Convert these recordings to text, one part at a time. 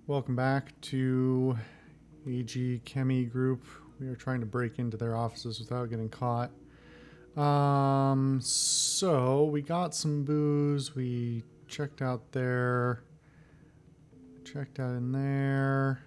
Welcome back to AG Chemi Group. We are trying to break into their offices without getting caught. So we got some booze. We checked out in there.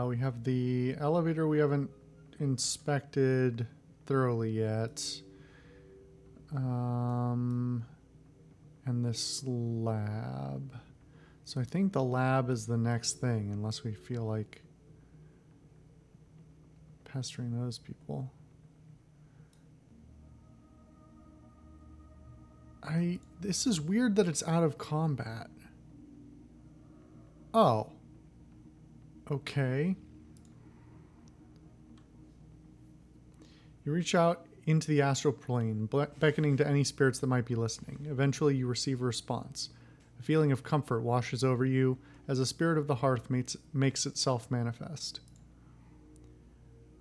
We have the elevator we haven't inspected thoroughly yet. And this lab. So I think the lab is the next thing, unless we feel like pestering those people. This is weird that it's out of combat. Oh. Okay. You reach out into the astral plane, beckoning to any spirits that might be listening. Eventually you receive a response. A feeling of comfort washes over you as the spirit of the hearth makes itself manifest.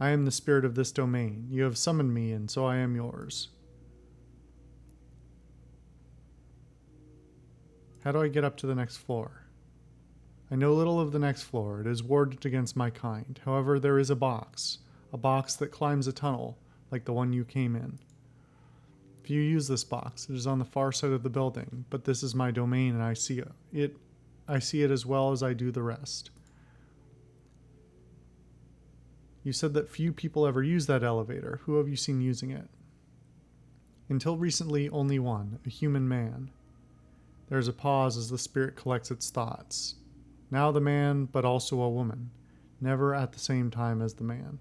I am the spirit of this domain. You have summoned me, and so I am yours. How do I get up to the next floor? I know little of the next floor. It is warded against my kind. However, there is a box that climbs a tunnel, like the one you came in. If you use this box, it is on the far side of the building, but this is my domain and I see it as well as I do the rest. You said that few people ever use that elevator. Who have you seen using it? Until recently, only one, a human man. There is a pause as the spirit collects its thoughts. Now the man, but also a woman, never at the same time as the man.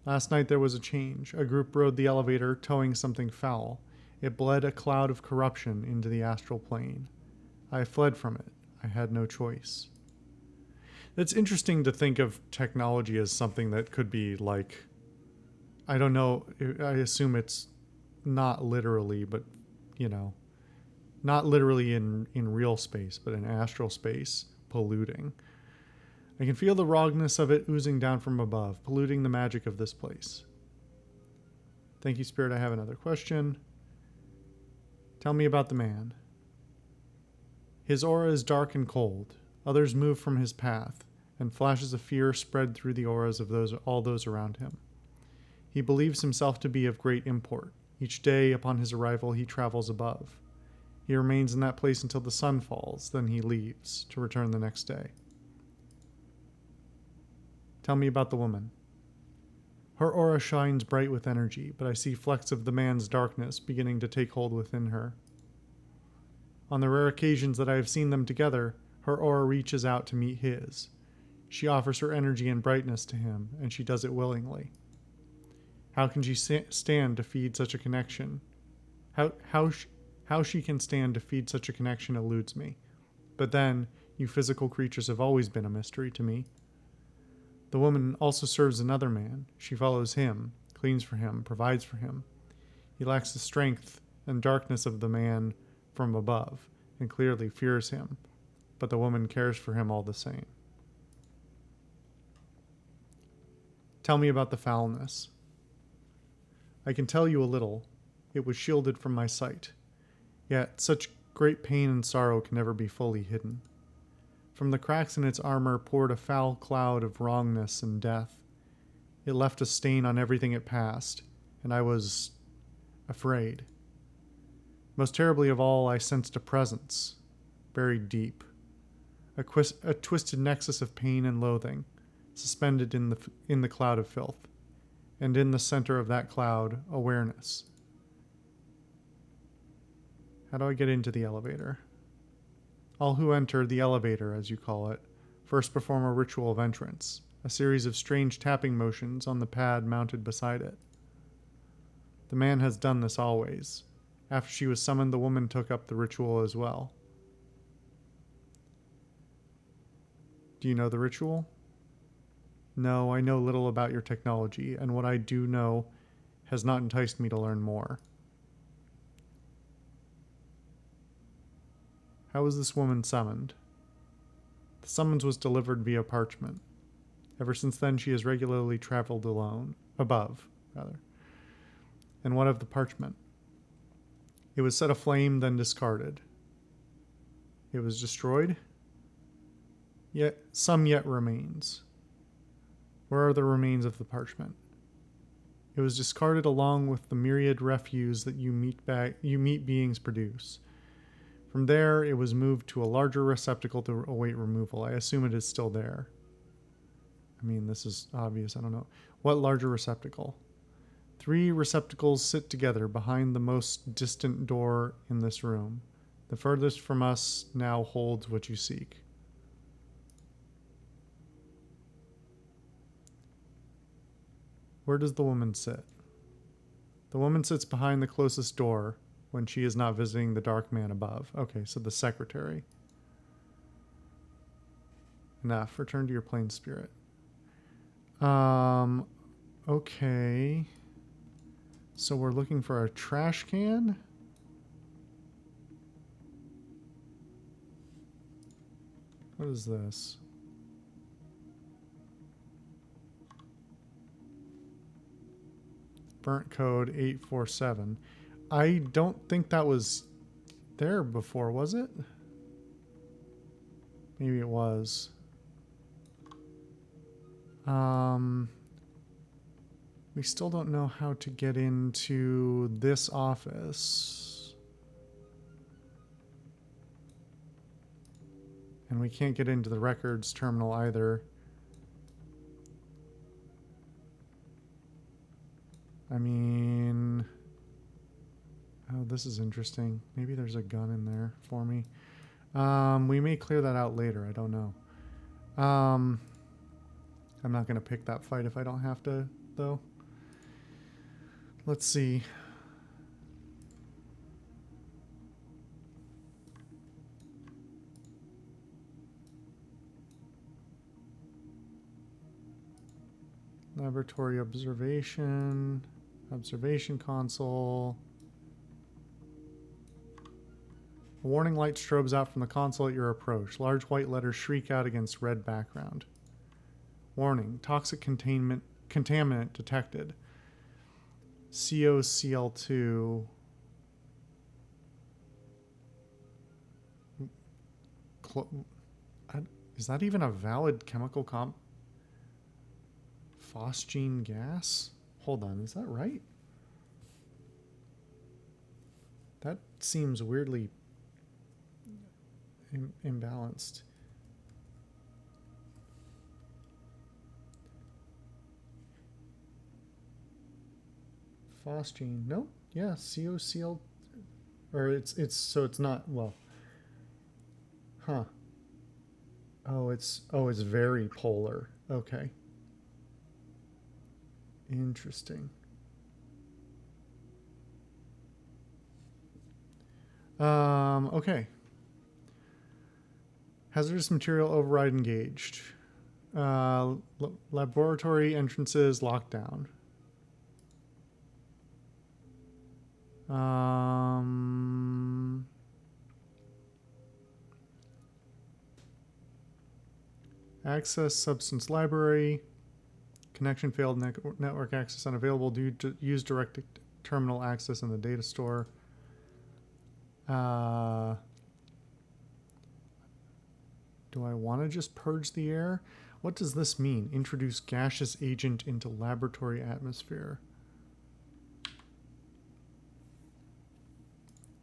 Last night there was a change. A group rode the elevator, towing something foul. It bled a cloud of corruption into the astral plane. I fled from it. I had no choice. It's interesting to think of technology as something that could be like, I don't know, I assume it's not literally, but, not literally in real space, but in astral space, polluting. I can feel the rawness of it oozing down from above, polluting the magic of this place. Thank you, Spirit. I have another question. Tell me about the man. His aura is dark and cold. Others move from his path, and flashes of fear spread through the auras of all those around him. He believes himself to be of great import. Each day upon his arrival, he travels above. He remains in that place until the sun falls, then he leaves, to return the next day. Tell me about the woman. Her aura shines bright with energy, but I see flecks of the man's darkness beginning to take hold within her. On the rare occasions that I have seen them together, her aura reaches out to meet his. She offers her energy and brightness to him, and she does it willingly. How can she stand to feed such a connection? How she can stand to feed such a connection eludes me. But then, you physical creatures have always been a mystery to me. The woman also serves another man. She follows him, cleans for him, provides for him. He lacks the strength and darkness of the man from above, and clearly fears him, but the woman cares for him all the same. Tell me about the foulness. I can tell you a little. It was shielded from my sight. Yet such great pain and sorrow can never be fully hidden. From the cracks in its armor poured a foul cloud of wrongness and death. It left a stain on everything it passed, and I was afraid. Most terribly of all, I sensed a presence, buried deep. A twisted nexus of pain and loathing, suspended in the cloud of filth. And in the center of that cloud, awareness. How do I get into the elevator? All who enter the elevator, as you call it, first perform a ritual of entrance, a series of strange tapping motions on the pad mounted beside it. The man has done this always. After she was summoned, the woman took up the ritual as well. Do you know the ritual? No, I know little about your technology, and what I do know has not enticed me to learn more. How was this woman summoned? The summons was delivered via parchment. Ever since then, she has regularly traveled above. And what of the parchment? It was set aflame, then discarded. It was destroyed? Yet some yet remains. Where are the remains of the parchment? It was discarded along with the myriad refuse that you meat beings produce. From there, it was moved to a larger receptacle to await removal. I assume it is still there. I mean, this is obvious. I don't know. What larger receptacle? 3 receptacles sit together behind the most distant door in this room. The furthest from us now holds what you seek. Where does the woman sit? The woman sits behind the closest door when she is not visiting the dark man above. Okay, so the secretary. Enough. Return to your plane spirit. Okay. So we're looking for a trash can. What is this? Burnt code 847. I don't think that was there before, was it? Maybe it was. We still don't know how to get into this office. And we can't get into the records terminal either. I mean... Oh, this is interesting. Maybe there's a gun in there for me. We may clear that out later. I don't know. I'm not going to pick that fight if I don't have to, though. Let's see. Laboratory observation. Observation console. A warning light strobes out from the console at your approach. Large white letters shriek out against red background. Warning. Toxic contaminant detected. COCl2. Is that even a valid chemical comp? Phosgene gas? Hold on, is that right? That seems weirdly imbalanced. Phosgene. Nope. Yeah, COCl. Or it's so it's not, well. Huh. Oh, it's very polar. Okay. Interesting. Okay. Hazardous material override engaged. Laboratory entrances locked down. Access substance library. Connection failed. Network access unavailable. Use direct terminal access in the data store. Do I want to just purge the air? What does this mean? Introduce gaseous agent into laboratory atmosphere.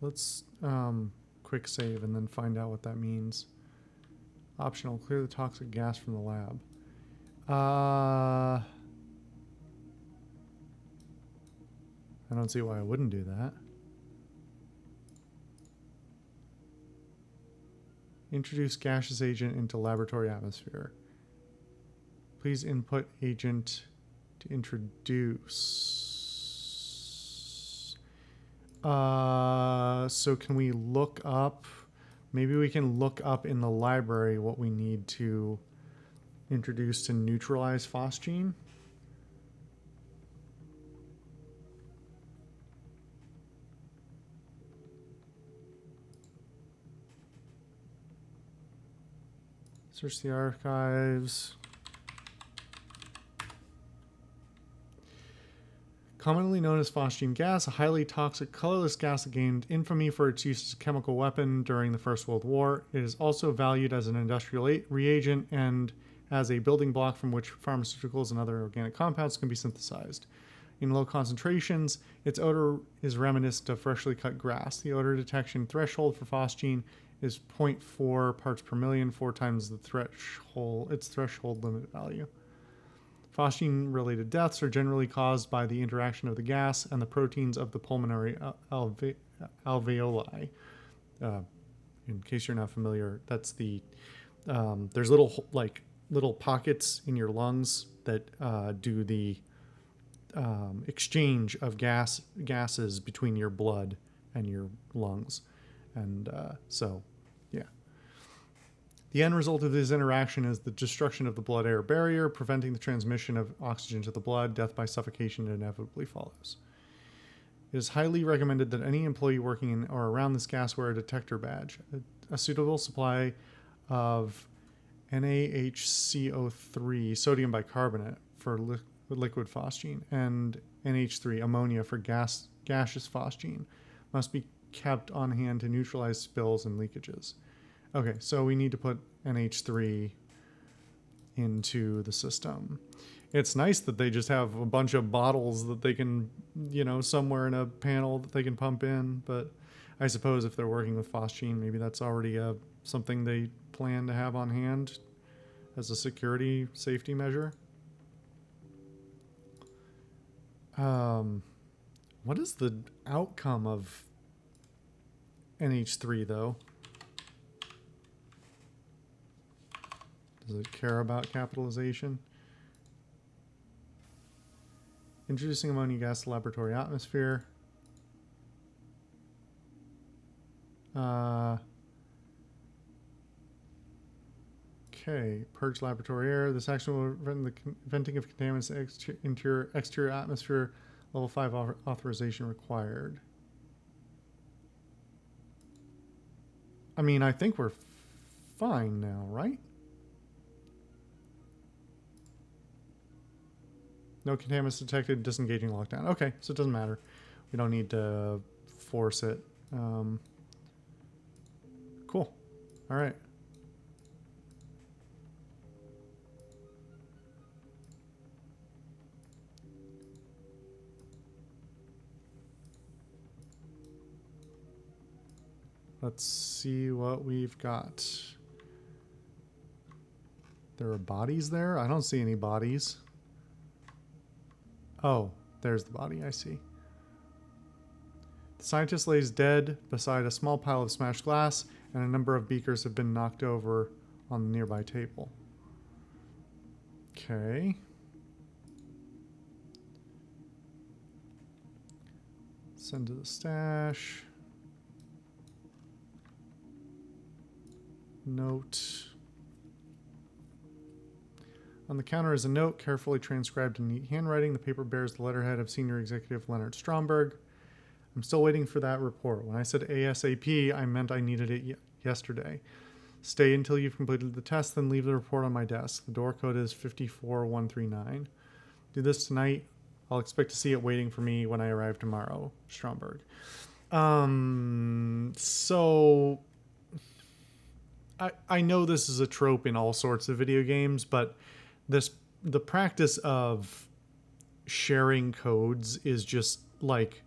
Let's quick save and then find out what that means. Optional. Clear the toxic gas from the lab. I don't see why I wouldn't do that. Introduce gaseous agent into laboratory atmosphere. Please input agent to introduce. So can we look up? Maybe we can look up in the library what we need to introduce to neutralize phosgene. Search the archives. Commonly known as phosgene gas, a highly toxic, colorless gas that gained infamy for its use as a chemical weapon during the First World War. It is also valued as an industrial reagent and as a building block from which pharmaceuticals and other organic compounds can be synthesized. In low concentrations, its odor is reminiscent of freshly cut grass. The odor detection threshold for phosgene is 0.4 parts per million, 4 times its threshold limit value. Phosgene-related deaths are generally caused by the interaction of the gas and the proteins of the pulmonary alveoli. In case you're not familiar, that's the there's little pockets in your lungs that do the exchange of gases between your blood and your lungs, and so yeah. The end result of this interaction is the destruction of the blood-air barrier, preventing the transmission of oxygen to the blood. Death by suffocation inevitably follows. It is highly recommended that any employee working in or around this gas wear a detector badge. A suitable supply of NaHCO3, sodium bicarbonate, for liquid phosgene, and NH3, ammonia, for gaseous phosgene, must be kept on hand to neutralize spills and leakages. Okay, so we need to put NH3 into the system. It's nice that they just have a bunch of bottles that they can, somewhere in a panel that they can pump in, but I suppose if they're working with phosgene, maybe that's already something they plan to have on hand as a safety measure. What is the outcome of NH3 though? Does it care about capitalization? Introducing ammonia gas to laboratory atmosphere. Okay, purge laboratory air. This action will prevent the venting of contaminants into exterior atmosphere. Level 5 authorization required. I mean, I think we're fine now, right? No contaminants detected, disengaging lockdown. Okay, so it doesn't matter. We don't need to force it. Cool. All right. Let's see what we've got. There are bodies there? I don't see any bodies. Oh, there's the body, I see. The scientist lays dead beside a small pile of smashed glass, and a number of beakers have been knocked over on the nearby table. Okay. Send to the stash. Note. On the counter is a note, carefully transcribed in neat handwriting. The paper bears the letterhead of Senior Executive Leonard Stromberg. I'm still waiting for that report. When I said ASAP, I meant I needed it yesterday. Stay until you've completed the test, then leave the report on my desk. The door code is 54139. Do this tonight. I'll expect to see it waiting for me when I arrive tomorrow. Stromberg. So I know this is a trope in all sorts of video games, but the practice of sharing codes is just like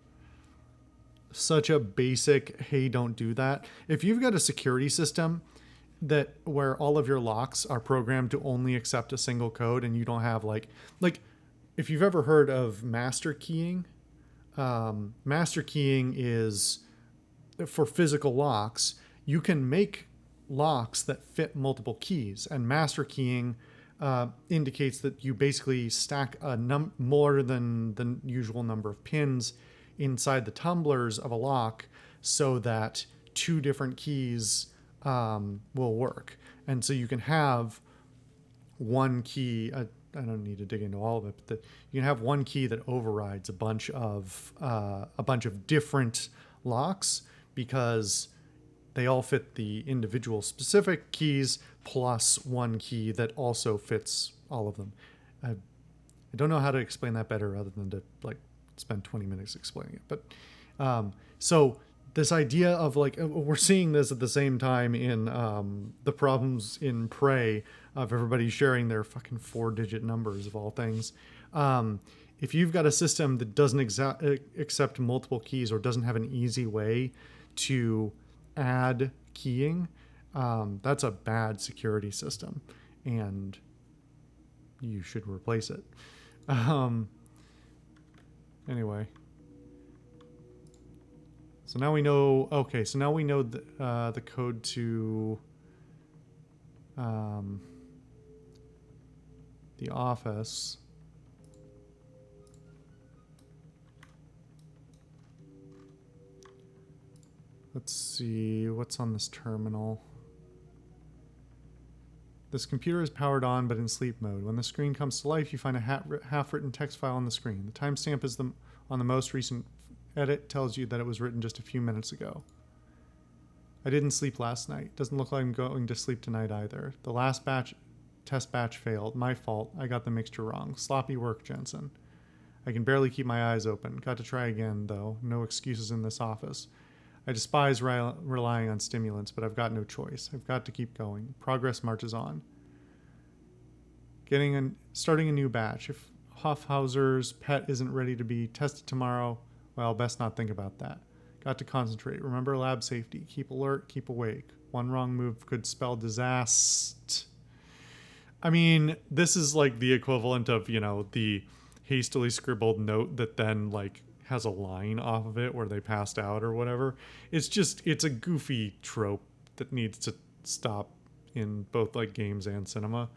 such a basic, hey, don't do that. If you've got a security system that where all of your locks are programmed to only accept a single code, and you don't have like if you've ever heard of master keying, master keying is for physical locks. You can make locks that fit multiple keys, and master keying indicates that you basically stack a more than the usual number of pins inside the tumblers of a lock so that two different keys will work. And so you can have one key, I don't need to dig into all of it, but you can have one key that overrides a bunch of different locks because they all fit the individual specific keys plus one key that also fits all of them. I don't know how to explain that better other than to spend 20 minutes explaining it. But so this idea of like, we're seeing this at the same time in the problems in Prey of everybody sharing their fucking 4-digit numbers of all things. If you've got a system that doesn't accept multiple keys or doesn't have an easy way to add keying, that's a bad security system, and you should replace it. Anyway. So now we know, okay, so now we know the code to the office. Let's see, what's on this terminal? This computer is powered on, but in sleep mode. When the screen comes to life, you find a half-written text file on the screen. The timestamp is on the most recent edit, tells you that it was written just a few minutes ago. I didn't sleep last night. Doesn't look like I'm going to sleep tonight either. The last test batch failed. My fault. I got the mixture wrong. Sloppy work, Jensen. I can barely keep my eyes open. Got to try again, though. No excuses in this office. I despise relying on stimulants, but I've got no choice. I've got to keep going. Progress marches on. Starting a new batch. If Hoffhauser's pet isn't ready to be tested tomorrow, well, best not think about that. Got to concentrate. Remember lab safety. Keep alert, keep awake. One wrong move could spell disaster. I mean, this is like the equivalent of, the hastily scribbled note that then, like, has a line off of it where they passed out or whatever. It's a goofy trope that needs to stop in both like games and cinema.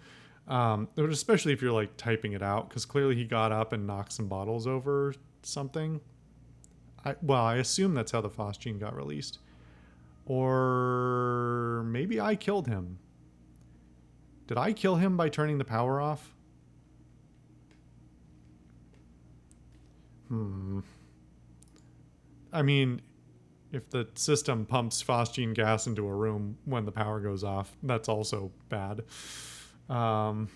But especially if you're like typing it out, because clearly he got up and knocked some bottles over or something. I assume that's how the phosgene got released. Or maybe I killed him. Did I kill him by turning the power off? I mean, if the system pumps phosgene gas into a room when the power goes off, that's also bad. Oh,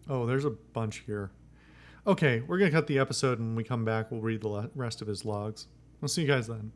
there's a bunch here. Okay, we're going to cut the episode, and when we come back, we'll read the rest of his logs. I'll see you guys then.